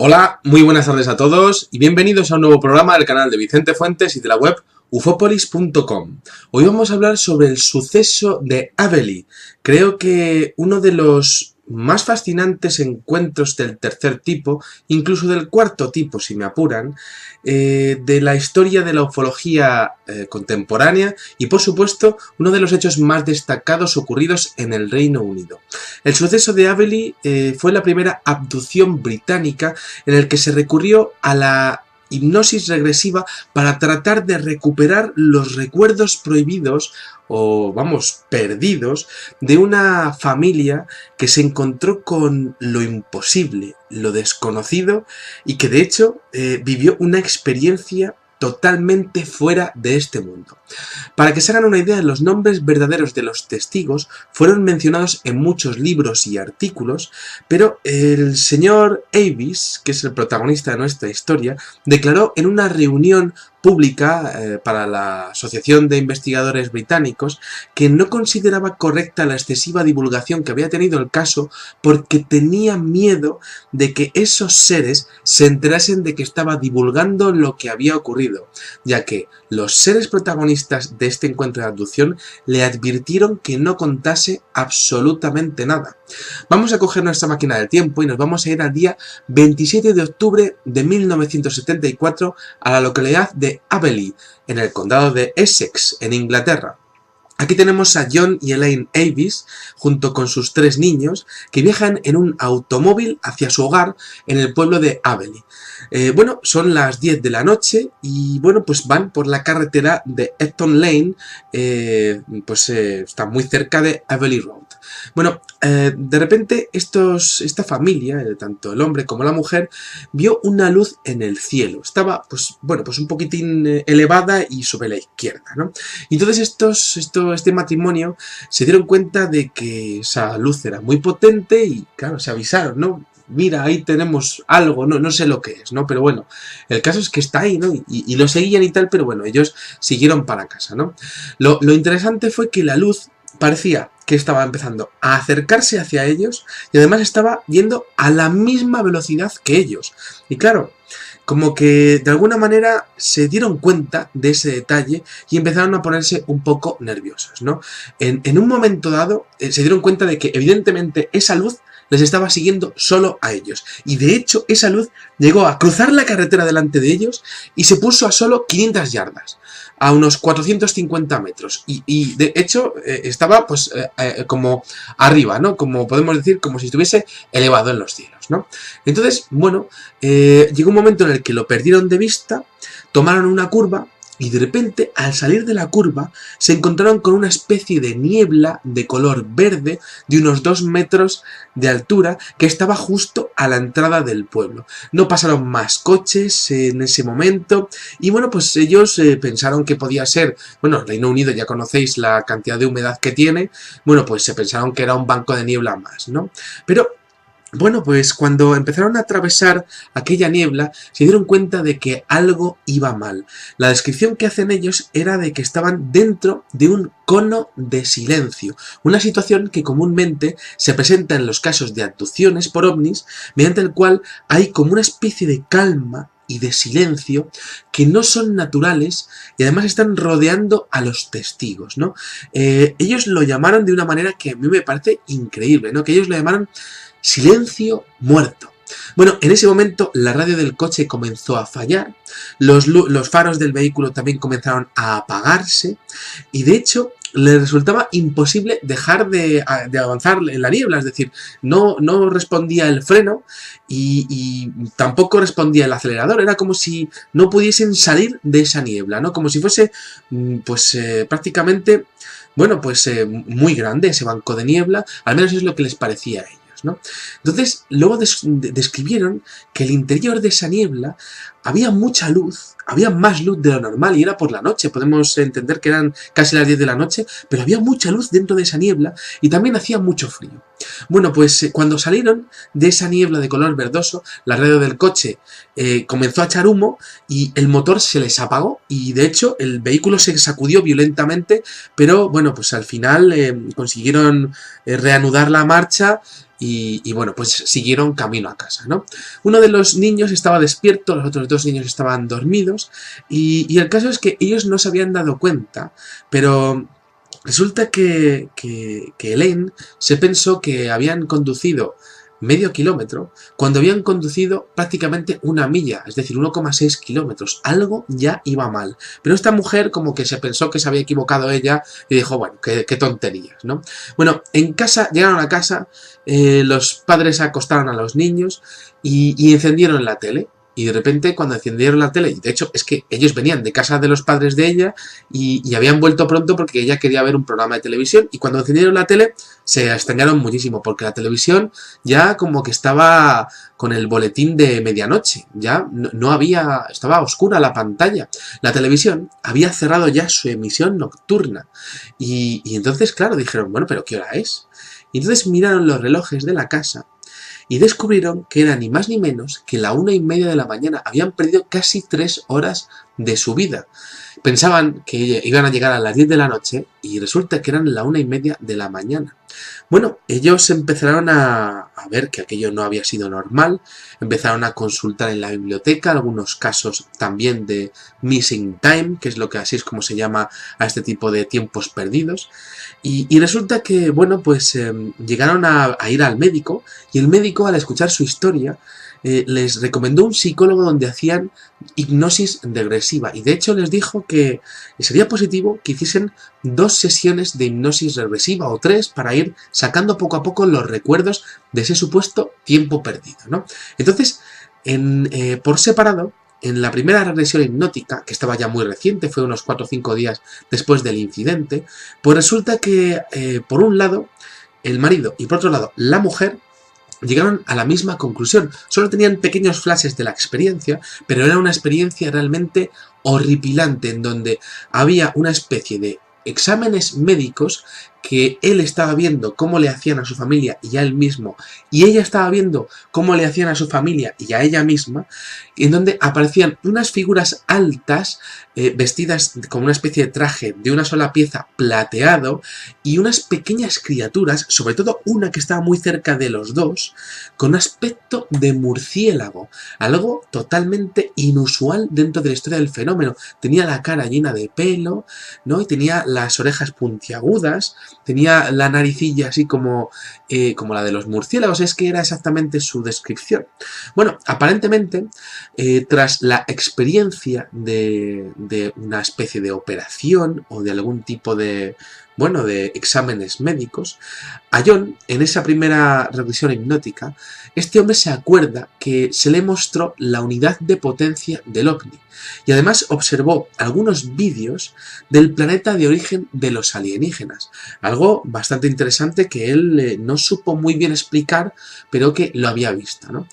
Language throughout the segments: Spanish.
Hola, muy buenas tardes a todos y bienvenidos a un nuevo programa del canal de Vicente Fuentes y de la web ufopolis.com. Hoy vamos a hablar sobre el suceso de Abbey. Creo que uno de los más fascinantes encuentros del tercer tipo, incluso del cuarto tipo si me apuran, de la historia de la ufología contemporánea y por supuesto uno de los hechos más destacados ocurridos en el Reino Unido. El suceso de Abbey fue la primera abducción británica en el que se recurrió a la hipnosis regresiva para tratar de recuperar los recuerdos prohibidos o, vamos, perdidos de una familia que se encontró con lo imposible, lo desconocido y que de hecho vivió una experiencia totalmente fuera de este mundo. Para que se hagan una idea, los nombres verdaderos de los testigos fueron mencionados en muchos libros y artículos, pero el señor Avis, que es el protagonista de nuestra historia, declaró en una reunión pública para la Asociación de Investigadores Británicos que no consideraba correcta la excesiva divulgación que había tenido el caso porque tenía miedo de que esos seres se enterasen de que estaba divulgando lo que había ocurrido, ya que los seres protagonistas de este encuentro de abducción le advirtieron que no contase absolutamente nada. Vamos a coger nuestra máquina del tiempo y nos vamos a ir al día 27 de octubre de 1974 a la localidad de Abbey, en el condado de Essex, en Inglaterra. Aquí tenemos a John y Elaine Avis, junto con sus 3 niños, que viajan en un automóvil hacia su hogar en el pueblo de Abbey. Bueno, son las 10 de la noche y bueno, pues van por la carretera de Epton Lane, está muy cerca de Abbey Road. Bueno, de repente esta familia, tanto el hombre como la mujer, vio una luz en el cielo. Estaba, pues un poquitín elevada y sobre la izquierda, ¿no? Y entonces este matrimonio se dieron cuenta de que esa luz era muy potente y, claro, se avisaron, ¿no? Mira, ahí tenemos algo, no sé lo que es, ¿no? Pero bueno, el caso es que está ahí, ¿no? Y lo seguían y tal, pero bueno, ellos siguieron para casa, ¿no? Lo interesante fue que la luz parecía que estaba empezando a acercarse hacia ellos y además estaba yendo a la misma velocidad que ellos. Y claro, como que de alguna manera se dieron cuenta de ese detalle y empezaron a ponerse un poco nerviosos, ¿no? En un momento dado se dieron cuenta de que evidentemente esa luz les estaba siguiendo solo a ellos. Y de hecho esa luz llegó a cruzar la carretera delante de ellos y se puso a solo 500 yardas. A unos 450 metros. Y de hecho estaba pues como arriba, ¿no? Como podemos decir, como si estuviese elevado en los cielos, ¿no? Entonces, bueno, llegó un momento en el que lo perdieron de vista, tomaron una curva y de repente, al salir de la curva, se encontraron con una especie de niebla de color verde de unos 2 metros de altura que estaba justo a la entrada del pueblo. No pasaron más coches en ese momento y bueno, pues ellos pensaron que podía ser, bueno, Reino Unido ya conocéis la cantidad de humedad que tiene, bueno, pues se pensaron que era un banco de niebla más, ¿no? Pero bueno, pues cuando empezaron a atravesar aquella niebla, se dieron cuenta de que algo iba mal. La descripción que hacen ellos era de que estaban dentro de un cono de silencio, una situación que comúnmente se presenta en los casos de abducciones por ovnis, mediante el cual hay como una especie de calma y de silencio que no son naturales y además están rodeando a los testigos, ¿no? Ellos lo llamaron de una manera que a mí me parece increíble, ¿no? Que ellos lo llamaron silencio muerto. Bueno, en ese momento la radio del coche comenzó a fallar, los faros del vehículo también comenzaron a apagarse y de hecho les resultaba imposible dejar de avanzar en la niebla, es decir, no respondía el freno y tampoco respondía el acelerador, era como si no pudiesen salir de esa niebla, ¿no? Como si fuese prácticamente, bueno, pues muy grande ese banco de niebla, al menos es lo que les parecía a ellos, ¿no? Entonces, luego describieron que el interior de esa niebla había mucha luz, había más luz de lo normal y era por la noche, podemos entender que eran casi las 10 de la noche, pero había mucha luz dentro de esa niebla y también hacía mucho frío. Bueno, pues cuando salieron de esa niebla de color verdoso, la radio del coche comenzó a echar humo y el motor se les apagó y de hecho el vehículo se sacudió violentamente, pero bueno, pues al final consiguieron reanudar la marcha y bueno, pues siguieron camino a casa, ¿no? Uno de los niños estaba despierto, los otros dos niños estaban dormidos, y el caso es que ellos no se habían dado cuenta, pero resulta que Elaine se pensó que habían conducido medio kilómetro cuando habían conducido prácticamente una milla, es decir, 1,6 kilómetros. Algo ya iba mal. Pero esta mujer como que se pensó que se había equivocado ella y dijo, bueno, qué tonterías, ¿no? Bueno, en casa, llegaron a casa, los padres acostaron a los niños y encendieron la tele. Y de repente cuando encendieron la tele, y de hecho es que ellos venían de casa de los padres de ella y habían vuelto pronto porque ella quería ver un programa de televisión, y cuando encendieron la tele se extrañaron muchísimo porque la televisión ya como que estaba con el boletín de medianoche, ya no había, estaba oscura la pantalla. La televisión había cerrado ya su emisión nocturna y entonces claro dijeron, bueno, pero ¿qué hora es? Y entonces miraron los relojes de la casa y descubrieron que era ni más ni menos que la 1:30 de la mañana. Habían perdido casi 3 horas de su vida. Pensaban que iban a llegar a las 10 de la noche y resulta que eran la 1:30 de la mañana. Bueno, ellos empezaron a ver que aquello no había sido normal, empezaron a consultar en la biblioteca algunos casos también de missing time, que es lo que así es como se llama a este tipo de tiempos perdidos, y resulta que, bueno, pues llegaron a ir al médico, y el médico, al escuchar su historia, les recomendó un psicólogo donde hacían hipnosis regresiva, y de hecho les dijo que sería positivo que hiciesen 2 sesiones de hipnosis regresiva o 3 para ir sacando poco a poco los recuerdos de ese supuesto tiempo perdido, ¿no? Entonces, por separado, en la primera regresión hipnótica, que estaba ya muy reciente, fue unos 4 o 5 días después del incidente, pues resulta que por un lado el marido y por otro lado la mujer llegaron a la misma conclusión. Solo tenían pequeños flashes de la experiencia, pero era una experiencia realmente horripilante en donde había una especie de exámenes médicos que él estaba viendo cómo le hacían a su familia y a él mismo, y ella estaba viendo cómo le hacían a su familia y a ella misma, en donde aparecían unas figuras altas vestidas con una especie de traje de una sola pieza plateado y unas pequeñas criaturas, sobre todo una que estaba muy cerca de los dos, con un aspecto de murciélago, algo totalmente inusual dentro de la historia del fenómeno. Tenía la cara llena de pelo, ¿no? Y tenía las orejas puntiagudas, tenía la naricilla así como la de los murciélagos, es que era exactamente su descripción. Bueno, aparentemente, tras la experiencia de una especie de operación o de algún tipo de, bueno, de exámenes médicos, a John, en esa primera regresión hipnótica, este hombre se acuerda que se le mostró la unidad de potencia del ovni y además observó algunos vídeos del planeta de origen de los alienígenas. Algo bastante interesante que él no supo muy bien explicar, pero que lo había visto, ¿no?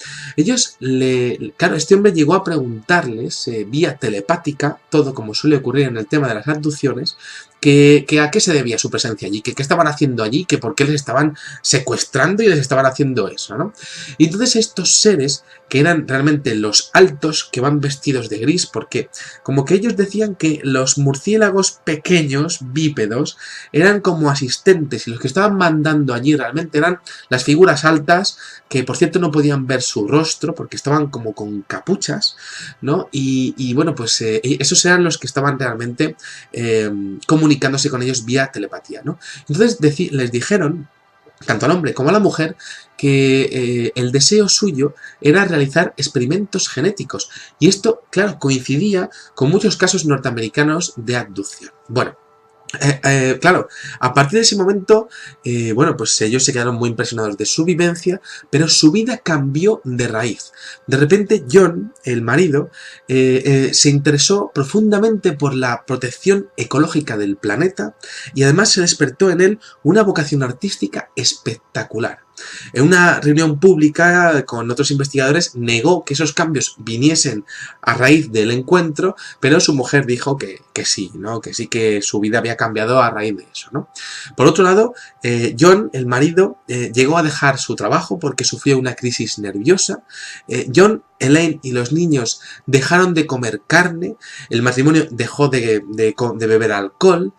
Claro, este hombre llegó a preguntarles vía telepática, todo como suele ocurrir en el tema de las abducciones, que a qué se debía su presencia allí, que qué estaban haciendo allí, que por qué les estaban secuestrando y les estaban haciendo eso, ¿no? Y entonces estos seres, que eran realmente los altos, que van vestidos de gris, porque como que ellos decían que los murciélagos pequeños, bípedos, eran como asistentes, y los que estaban mandando allí realmente eran las figuras altas, que por cierto no podían ver su rostro, porque estaban como con capuchas, ¿no? Y bueno, pues esos eran los que estaban realmente comunicándose con ellos vía telepatía, ¿no? Entonces les dijeron, tanto al hombre como a la mujer, que el deseo suyo era realizar experimentos genéticos. Y esto, claro, coincidía con muchos casos norteamericanos de abducción. Bueno, claro, a partir de ese momento, bueno, pues ellos se quedaron muy impresionados de su vivencia, pero su vida cambió de raíz. De repente, John, el marido, se interesó profundamente por la protección ecológica del planeta y además se despertó en él una vocación artística espectacular. En una reunión pública con otros investigadores negó que esos cambios viniesen a raíz del encuentro, pero su mujer dijo que sí, ¿no? Que sí, que su vida había cambiado a raíz de eso, ¿no? Por otro lado, John, el marido, llegó a dejar su trabajo porque sufrió una crisis nerviosa. John Elaine y los niños dejaron de comer carne, el matrimonio dejó de beber alcohol,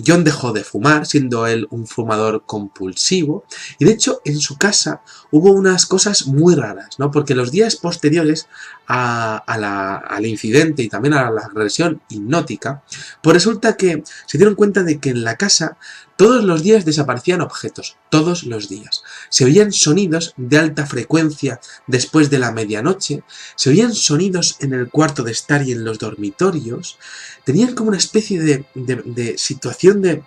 John dejó de fumar, siendo él un fumador compulsivo, y de hecho en su casa hubo unas cosas muy raras, ¿no? Porque los días posteriores al incidente y también a la regresión hipnótica, pues resulta que se dieron cuenta de que en la casa todos los días desaparecían objetos, todos los días. Se oían sonidos de alta frecuencia después de la medianoche, se oían sonidos en el cuarto de estar y en los dormitorios, tenían como una especie de situación de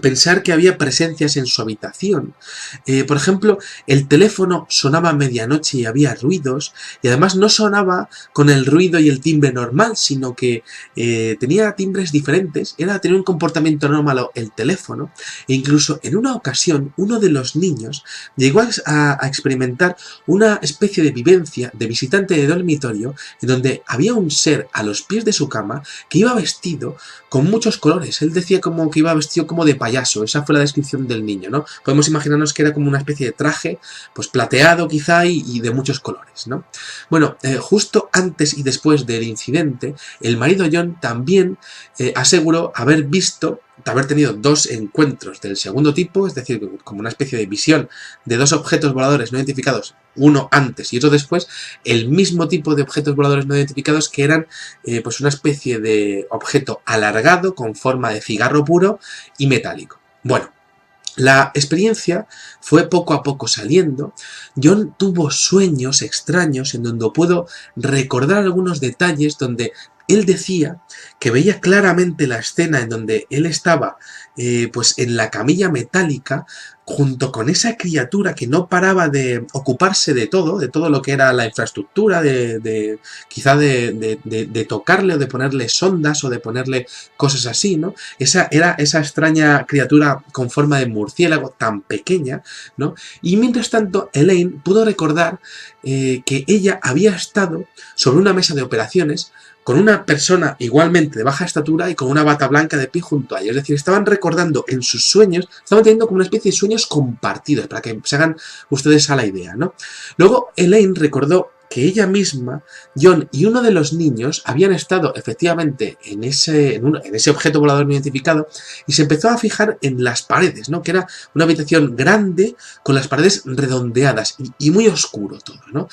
pensar que había presencias en su habitación. Por ejemplo, el teléfono sonaba a medianoche y había ruidos, y además no sonaba con el ruido y el timbre normal, sino que tenía timbres diferentes, tenía un comportamiento anómalo el teléfono, e incluso en una ocasión uno de los niños llegó a experimentar una especie de vivencia de visitante de dormitorio, en donde había un ser a los pies de su cama que iba vestido con muchos colores. Él decía como que iba vestido como de payaso, esa fue la descripción del niño, ¿no? Podemos imaginarnos que era como una especie de traje, pues plateado quizá y de muchos colores, ¿no? Bueno, justo antes y después del incidente, el marido John también aseguró haber tenido dos encuentros del segundo tipo, es decir, como una especie de visión de dos objetos voladores no identificados, uno antes y otro después, el mismo tipo de objetos voladores no identificados que eran pues una especie de objeto alargado con forma de cigarro puro y metálico. Bueno, la experiencia fue poco a poco saliendo. John tuvo sueños extraños en donde puedo recordar algunos detalles donde él decía que veía claramente la escena en donde él estaba pues en la camilla metálica junto con esa criatura que no paraba de ocuparse de todo lo que era la infraestructura, quizá de tocarle o de ponerle sondas o de ponerle cosas así, ¿no? Era esa extraña criatura con forma de murciélago tan pequeña, ¿no? Y mientras tanto, Elaine pudo recordar que ella había estado sobre una mesa de operaciones con una persona igualmente de baja estatura y con una bata blanca de pie junto a ella. Es decir, estaban recordando en sus sueños, estaban teniendo como una especie de sueños compartidos, para que se hagan ustedes a la idea, ¿no? Luego, Elaine recordó que ella misma, John y uno de los niños habían estado efectivamente en ese objeto volador no identificado y se empezó a fijar en las paredes, ¿no? Que era una habitación grande con las paredes redondeadas y muy oscuro todo, ¿no?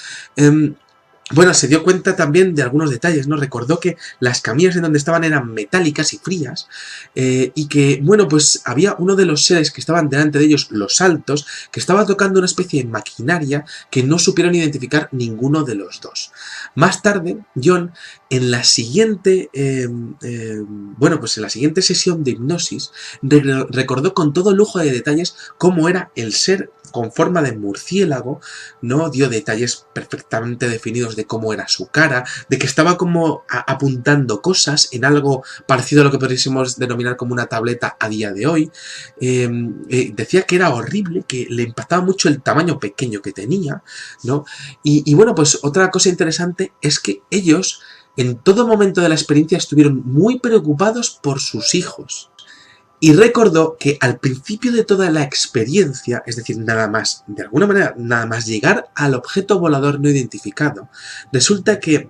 Bueno, se dio cuenta también de algunos detalles, ¿no? Recordó que las camillas en donde estaban eran metálicas y frías y que, bueno, pues había uno de los seres que estaban delante de ellos, los altos, que estaba tocando una especie de maquinaria que no supieron identificar ninguno de los dos. Más tarde, John, en la siguiente, pues en la siguiente sesión de hipnosis, recordó con todo lujo de detalles cómo era el ser con forma de murciélago, ¿no? Dio detalles perfectamente definidos de cómo era su cara, de que estaba como apuntando cosas en algo parecido a lo que podríamos denominar como una tableta a día de hoy. Decía que era horrible, que le impactaba mucho el tamaño pequeño que tenía, ¿no? Y bueno, pues otra cosa interesante es que ellos en todo momento de la experiencia estuvieron muy preocupados por sus hijos. Y recordó que al principio de toda la experiencia, es decir, nada más, de alguna manera, nada más llegar al objeto volador no identificado, resulta que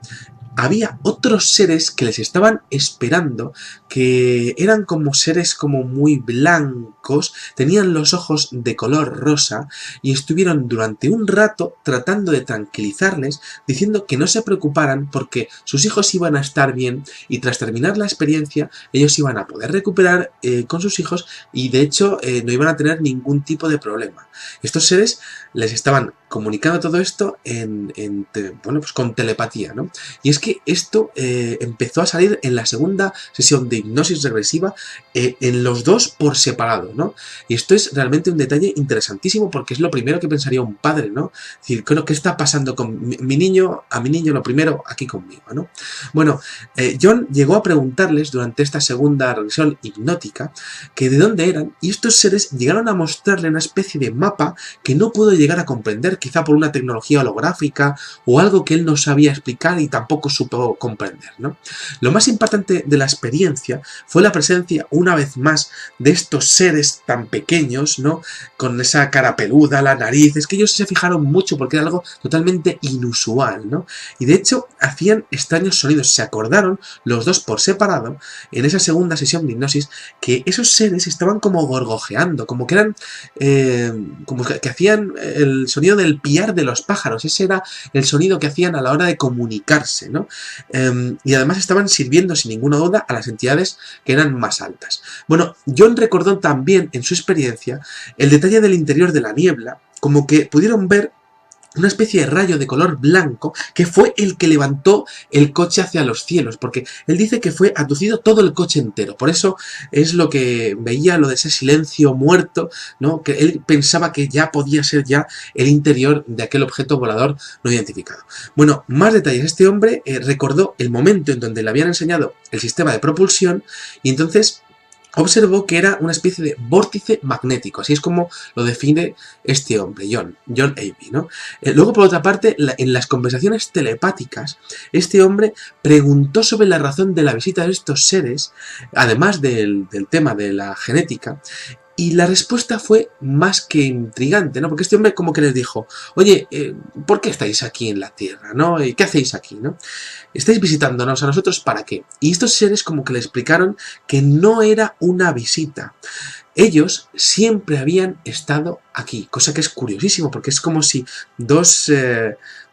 había otros seres que les estaban esperando, que eran como seres como muy blancos, tenían los ojos de color rosa y estuvieron durante un rato tratando de tranquilizarles, diciendo que no se preocuparan porque sus hijos iban a estar bien y tras terminar la experiencia ellos iban a poder recuperar con sus hijos y de hecho no iban a tener ningún tipo de problema. Estos seres les estaban comunicando todo esto pues con telepatía, ¿no? Y es que esto empezó a salir en la segunda sesión de hipnosis regresiva en los dos por separado, ¿no? Y esto es realmente un detalle interesantísimo porque es lo primero que pensaría un padre, ¿no? Es decir, ¿qué está pasando con mi niño? A mi niño lo primero aquí conmigo, ¿no? Bueno, John llegó a preguntarles durante esta segunda regresión hipnótica que de dónde eran y estos seres llegaron a mostrarle una especie de mapa que no pudo llegar a comprender ver quizá por una tecnología holográfica o algo que él no sabía explicar y tampoco supo comprender, ¿no? Lo más importante de la experiencia fue la presencia, una vez más, de estos seres tan pequeños, ¿no? Con esa cara peluda, la nariz, es que ellos se fijaron mucho porque era algo totalmente inusual, ¿no? Y de hecho hacían extraños sonidos, se acordaron los dos por separado en esa segunda sesión de hipnosis que esos seres estaban como gorgojeando, como que eran, como que hacían el sonido del piar de los pájaros, ese era el sonido que hacían a la hora de comunicarse, ¿no? Y además estaban sirviendo sin ninguna duda a las entidades que eran más altas. Bueno, John recordó también en su experiencia el detalle del interior de la niebla, como que pudieron ver una especie de rayo de color blanco que fue el que levantó el coche hacia los cielos, porque él dice que fue abducido todo el coche entero, por eso es lo que veía, lo de ese silencio muerto, ¿no? Que él pensaba que ya podía ser ya el interior de aquel objeto volador no identificado. Bueno, más detalles, este hombre recordó el momento en donde le habían enseñado el sistema de propulsión y entonces observó que era una especie de vórtice magnético, así es como lo define este hombre, John Avey, ¿no? Luego, por otra parte, en las conversaciones telepáticas, este hombre preguntó sobre la razón de la visita de estos seres, además del tema de la genética, y la respuesta fue más que intrigante, ¿no? Porque este hombre como que les dijo, oye, ¿por qué estáis aquí en la Tierra, ¿no? ¿Qué hacéis aquí, no? ¿Estáis visitándonos a nosotros para qué? Y estos seres como que le explicaron que no era una visita. Ellos siempre habían estado aquí, cosa que es curiosísimo, porque es como si dos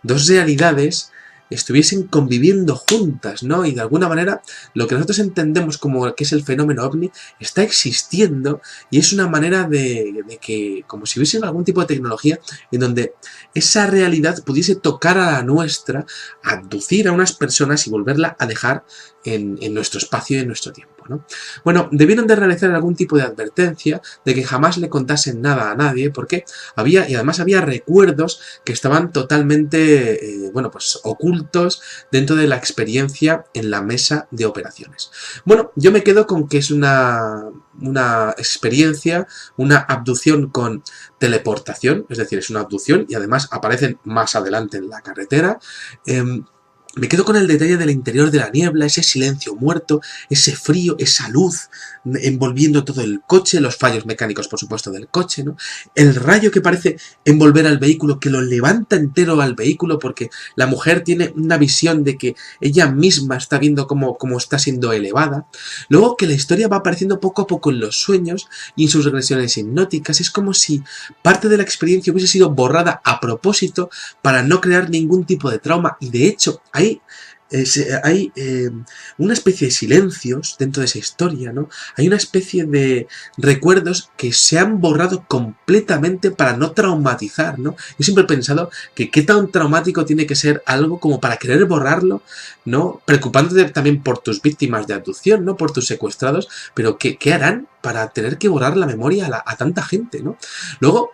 realidades estuviesen conviviendo juntas, ¿no? Y de alguna manera lo que nosotros entendemos como que es el fenómeno ovni está existiendo y es una manera de que, como si hubiese algún tipo de tecnología en donde esa realidad pudiese tocar a la nuestra, abducir a unas personas y volverla a dejar en nuestro espacio y en nuestro tiempo, ¿no? Bueno, debieron de realizar algún tipo de advertencia de que jamás le contasen nada a nadie porque había, y además había recuerdos que estaban totalmente, bueno, pues ocultos dentro de la experiencia en la mesa de operaciones. Bueno, yo me quedo con que es una experiencia, una abducción con teleportación, es decir, es una abducción y además aparecen más adelante en la carretera. Me quedo con el detalle del interior de la niebla, ese silencio muerto, ese frío, esa luz envolviendo todo el coche, los fallos mecánicos, por supuesto, del coche, ¿no? El rayo que parece envolver al vehículo, que lo levanta entero al vehículo, porque la mujer tiene una visión de que ella misma está viendo cómo está siendo elevada. Luego que la historia va apareciendo poco a poco en los sueños y en sus regresiones hipnóticas. Es como si parte de la experiencia hubiese sido borrada a propósito para no crear ningún tipo de trauma. Y de hecho, hay una especie de silencios dentro de esa historia, ¿no? Hay una especie de recuerdos que se han borrado completamente para no traumatizar, ¿no? Yo siempre he pensado que qué tan traumático tiene que ser algo como para querer borrarlo, ¿no? Preocupándote también por tus víctimas de abducción, ¿no? Por tus secuestrados, pero ¿qué harán para tener que borrar la memoria a tanta gente, ¿no? Luego,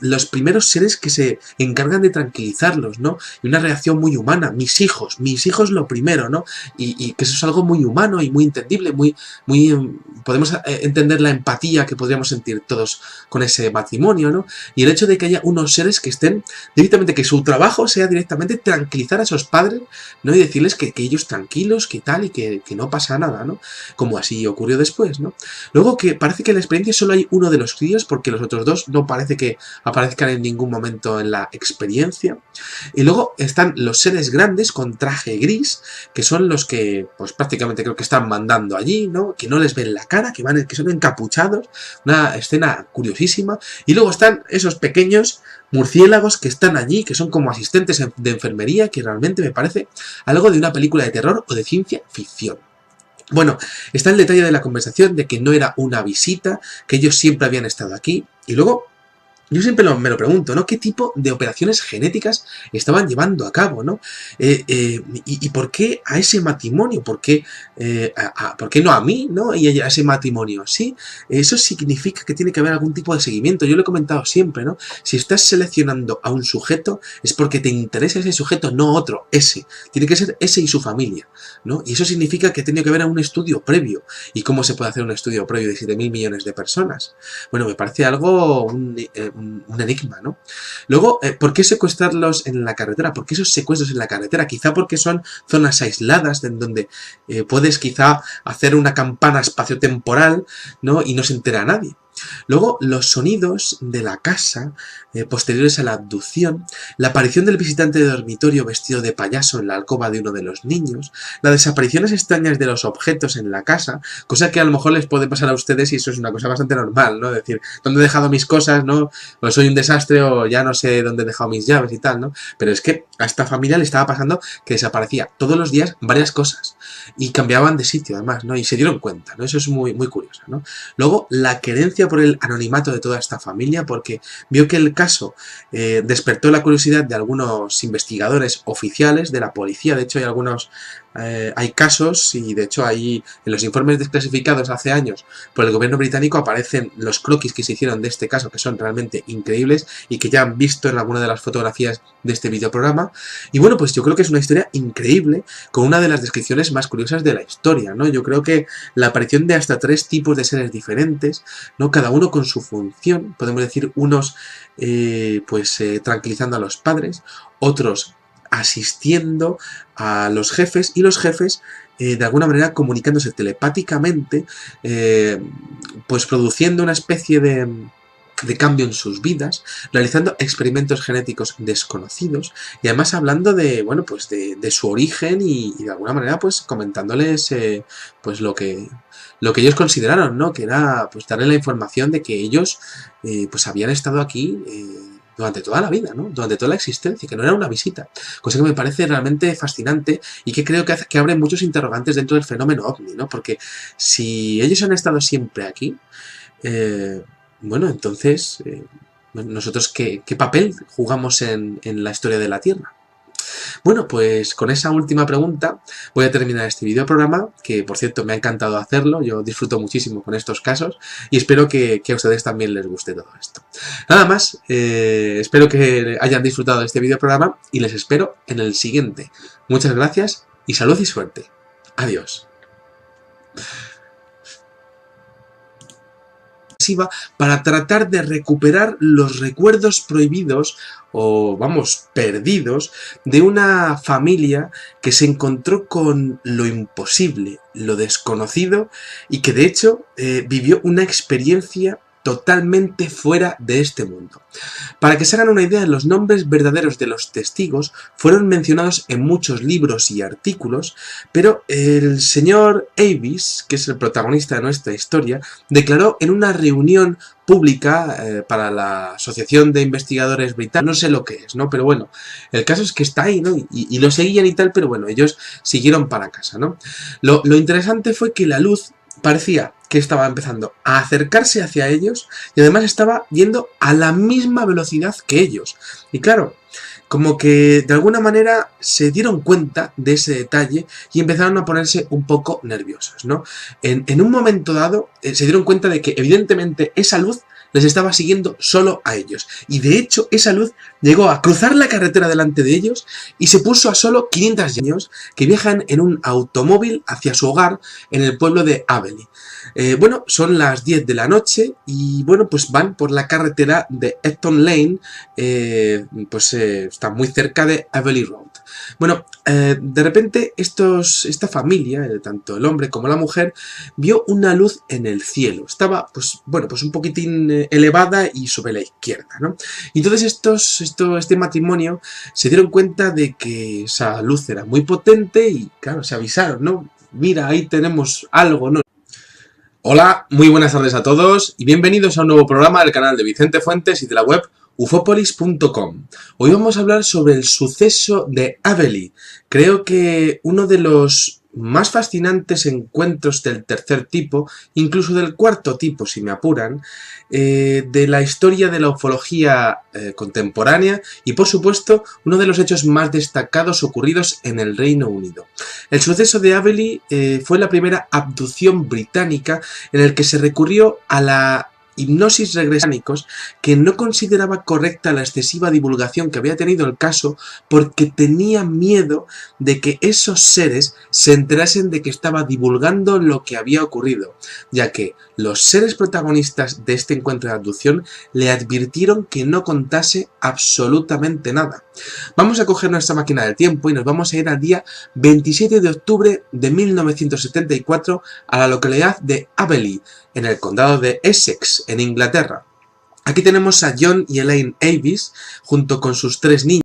los primeros seres que se encargan de tranquilizarlos, ¿no? Y una reacción muy humana, mis hijos lo primero, ¿no? Y que eso es algo muy humano y muy entendible, podemos entender la empatía que podríamos sentir todos con ese matrimonio, ¿no? Y el hecho de que haya unos seres que estén directamente, que su trabajo sea directamente tranquilizar a esos padres, ¿no? Y decirles que ellos tranquilos, que tal, y que no pasa nada, ¿no? Como así ocurrió después, ¿no? Luego que parece que en la experiencia solo hay uno de los críos, porque los otros dos no parece que aparezcan en ningún momento en la experiencia. Y luego están los seres grandes con traje gris, que son los que, pues prácticamente creo que están mandando allí, ¿no? Que no les ven la cara, que son encapuchados, una escena curiosísima. Y luego están esos pequeños murciélagos que están allí, que son como asistentes de enfermería, que realmente me parece algo de una película de terror o de ciencia ficción. Bueno, está el detalle de la conversación de que no era una visita, que ellos siempre habían estado aquí. Y luego yo siempre me lo pregunto, ¿no? ¿Qué tipo de operaciones genéticas estaban llevando a cabo, ¿no? Y por qué a ese matrimonio? ¿Por qué no a mí, ¿no? Y a ese matrimonio, ¿sí? Eso significa que tiene que haber algún tipo de seguimiento. Yo lo he comentado siempre, ¿no? Si estás seleccionando a un sujeto, es porque te interesa ese sujeto, no otro, ese. Tiene que ser ese y su familia, ¿no? Y eso significa que tiene que haber un estudio previo. ¿Y cómo se puede hacer un estudio previo de 7.000 millones de personas? Bueno, me parece algo un enigma, ¿no? Luego, ¿por qué secuestrarlos en la carretera? ¿Por qué esos secuestros en la carretera? Quizá porque son zonas aisladas en donde puedes quizá hacer una campana espaciotemporal, ¿no? Y no se entera nadie. Luego, los sonidos de la casa posteriores a la abducción, la aparición del visitante de dormitorio vestido de payaso en la alcoba de uno de los niños, las desapariciones extrañas de los objetos en la casa, cosa que a lo mejor les puede pasar a ustedes y eso es una cosa bastante normal, ¿no? Decir, ¿dónde he dejado mis cosas, no? O soy un desastre o ya no sé dónde he dejado mis llaves y tal, ¿no? Pero es que a esta familia le estaba pasando que desaparecía todos los días varias cosas y cambiaban de sitio además, ¿no? Y se dieron cuenta, ¿no? Eso es muy, muy curioso, ¿no? Luego, la querencia por el anonimato de toda esta familia, porque vio que el caso despertó la curiosidad de algunos investigadores oficiales de la policía. De hecho, hay casos y de hecho ahí en los informes desclasificados hace años por el gobierno británico aparecen los croquis que se hicieron de este caso, que son realmente increíbles y que ya han visto en alguna de las fotografías de este videoprograma. Y bueno, pues yo creo que es una historia increíble con una de las descripciones más curiosas de la historia, ¿no? Yo creo que la aparición de hasta 3 tipos de seres diferentes, ¿no? Cada uno con su función, podemos decir unos tranquilizando a los padres, otros asistiendo a los jefes y los jefes de alguna manera comunicándose telepáticamente, pues produciendo una especie de cambio en sus vidas, realizando experimentos genéticos desconocidos y además hablando de, bueno, pues de su origen y de alguna manera pues comentándoles pues lo que ellos consideraron, ¿no? Que era pues darle la información de que ellos pues habían estado aquí durante toda la vida, ¿no? Durante toda la existencia, que no era una visita. Cosa que me parece realmente fascinante y que creo que abre muchos interrogantes dentro del fenómeno OVNI, ¿no? Porque si ellos han estado siempre aquí, bueno, entonces, ¿nosotros qué papel jugamos en la historia de la Tierra? Bueno, pues con esa última pregunta voy a terminar este videoprograma, que por cierto me ha encantado hacerlo, yo disfruto muchísimo con estos casos y espero que a ustedes también les guste todo esto. Nada más, espero que hayan disfrutado de este videoprograma y les espero en el siguiente. Muchas gracias y salud y suerte. Adiós. Para tratar de recuperar los recuerdos prohibidos o, vamos, perdidos de una familia que se encontró con lo imposible, lo desconocido y que de hecho vivió una experiencia totalmente fuera de este mundo. Para que se hagan una idea, los nombres verdaderos de los testigos fueron mencionados en muchos libros y artículos, pero el señor Avis, que es el protagonista de nuestra historia, declaró en una reunión pública para la Asociación de Investigadores Británicos, no sé lo que es, ¿no? Pero bueno, el caso es que está ahí, ¿no? Y lo seguían y tal, pero bueno, ellos siguieron para casa, ¿no? Lo interesante fue que la luz parecía que estaba empezando a acercarse hacia ellos y además estaba yendo a la misma velocidad que ellos. Y claro, como que de alguna manera se dieron cuenta de ese detalle y empezaron a ponerse un poco nerviosos, ¿no? En un momento dado se dieron cuenta de que evidentemente esa luz les estaba siguiendo solo a ellos. Y de hecho esa luz llegó a cruzar la carretera delante de ellos y se puso a solo 500 años que viajan en un automóvil hacia su hogar en el pueblo de Aveley. Bueno, son las 10 de la noche y bueno, pues van por la carretera de Epton Lane, está muy cerca de Aveley Road. Bueno, de repente esta familia, tanto el hombre como la mujer, vio una luz en el cielo. Estaba, pues un poquitín elevada y sobre la izquierda, ¿no? Y entonces este matrimonio se dieron cuenta de que esa luz era muy potente y, claro, se avisaron, ¿no? Mira, ahí tenemos algo, ¿no? Hola, muy buenas tardes a todos y bienvenidos a un nuevo programa del canal de Vicente Fuentes y de la web ufopolis.com. Hoy vamos a hablar sobre el suceso de Aveley. Creo que uno de los más fascinantes encuentros del tercer tipo, incluso del cuarto tipo si me apuran, de la historia de la ufología contemporánea y por supuesto uno de los hechos más destacados ocurridos en el Reino Unido. El suceso de Aveley fue la primera abducción británica en el que se recurrió a la hipnosis regresánicos que no consideraba correcta la excesiva divulgación que había tenido el caso porque tenía miedo de que esos seres se enterasen de que estaba divulgando lo que había ocurrido, ya que los seres protagonistas de este encuentro de abducción le advirtieron que no contase absolutamente nada. Vamos a coger nuestra máquina del tiempo y nos vamos a ir al día 27 de octubre de 1974 a la localidad de Aveley, en el condado de Essex, en Inglaterra. Aquí tenemos a John y Elaine Avis junto con sus 3 niños.